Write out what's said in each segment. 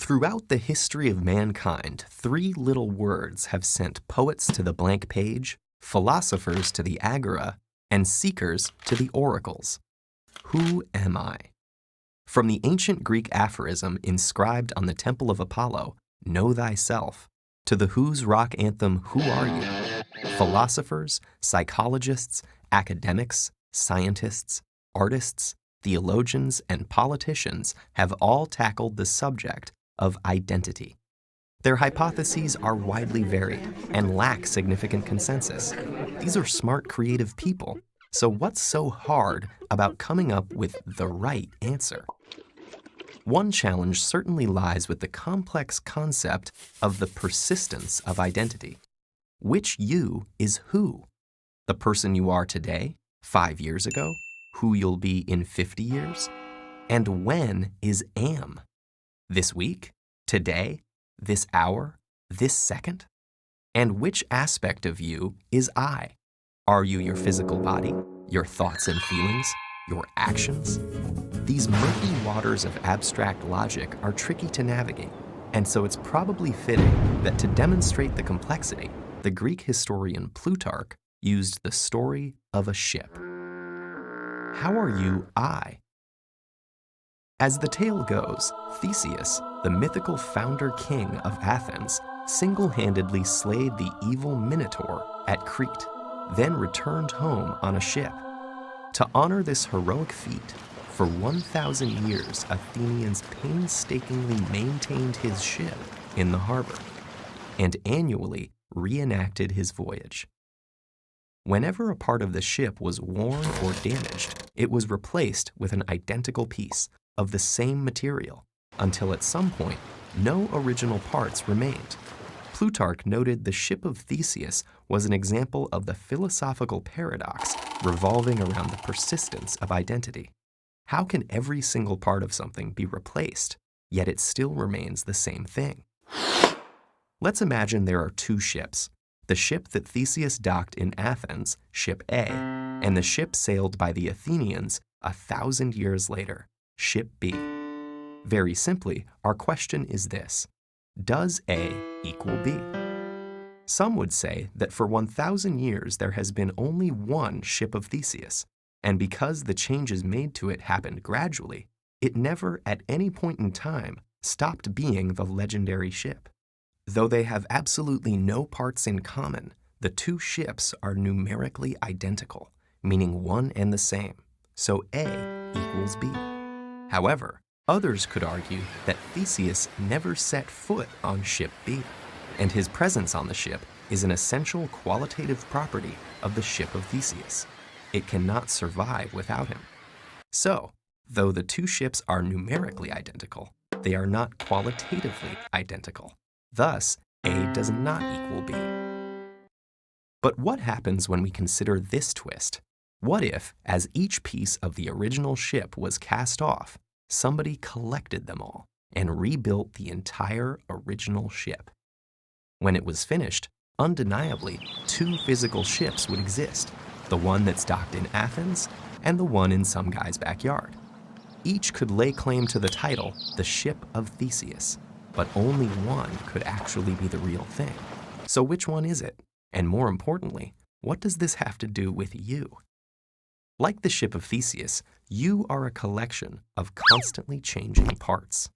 Throughout the history of mankind, three little words have sent poets to the blank page, philosophers to the agora, and seekers to the oracles. Who am I? From the ancient Greek aphorism inscribed on the Temple of Apollo, "Know thyself," to the Who's Rock anthem, "Who are you?" Philosophers, psychologists, academics, scientists, artists, theologians, and politicians have all tackled the subject of identity. Their hypotheses are widely varied and lack significant consensus. These are smart, creative people. So what's so hard about coming up with the right answer? One challenge certainly lies with the complex concept of the persistence of identity. Which you is who? The person you are today, 5 years ago, who you'll be in 50 years? And when is am? This week? Today? This hour? This second? And which aspect of you is I? Are you your physical body, your thoughts and feelings, your actions? These murky waters of abstract logic are tricky to navigate, and so it's probably fitting that to demonstrate the complexity, the Greek historian Plutarch used the story of a ship. How are you I? As the tale goes, Theseus, the mythical founder-king of Athens, single-handedly slayed the evil Minotaur at Crete, then returned home on a ship. To honor this heroic feat, for 1,000 years Athenians painstakingly maintained his ship in the harbor, and annually reenacted his voyage. Whenever a part of the ship was worn or damaged, it was replaced with an identical piece of the same material, until at some point, no original parts remained. Plutarch noted the ship of Theseus was an example of the philosophical paradox revolving around the persistence of identity. How can every single part of something be replaced, yet it still remains the same thing? Let's imagine there are two ships. The ship that Theseus docked in Athens, Ship A, and the ship sailed by the Athenians 1,000 years later, Ship B. Very simply, our question is this: does A equal B? Some would say that for 1,000 years there has been only one ship of Theseus, and because the changes made to it happened gradually, it never at any point in time stopped being the legendary ship. Though they have absolutely no parts in common, the two ships are numerically identical, meaning one and the same, so A equals B. However, others could argue that Theseus never set foot on Ship B, and his presence on the ship is an essential qualitative property of the ship of Theseus. It cannot survive without him. So, though the two ships are numerically identical, they are not qualitatively identical. Thus, A does not equal B. But what happens when we consider this twist? What if, as each piece of the original ship was cast off, somebody collected them all and rebuilt the entire original ship? When it was finished, undeniably, two physical ships would exist, the one that's docked in Athens and the one in some guy's backyard. Each could lay claim to the title, the Ship of Theseus, but only one could actually be the real thing. So which one is it? And more importantly, what does this have to do with you? Like the ship of Theseus, you are a collection of constantly changing parts.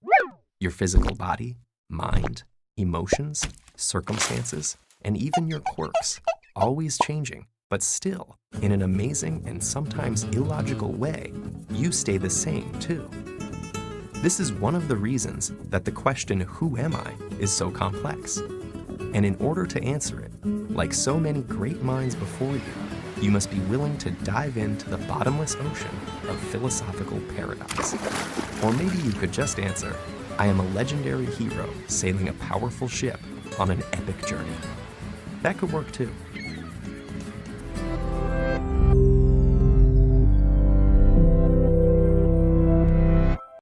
Your physical body, mind, emotions, circumstances, and even your quirks, always changing, but still, in an amazing and sometimes illogical way, you stay the same too. This is one of the reasons that the question, who am I, is so complex. And in order to answer it, like so many great minds before you, you must be willing to dive into the bottomless ocean of philosophical paradox. Or maybe you could just answer, I am a legendary hero sailing a powerful ship on an epic journey. That could work too.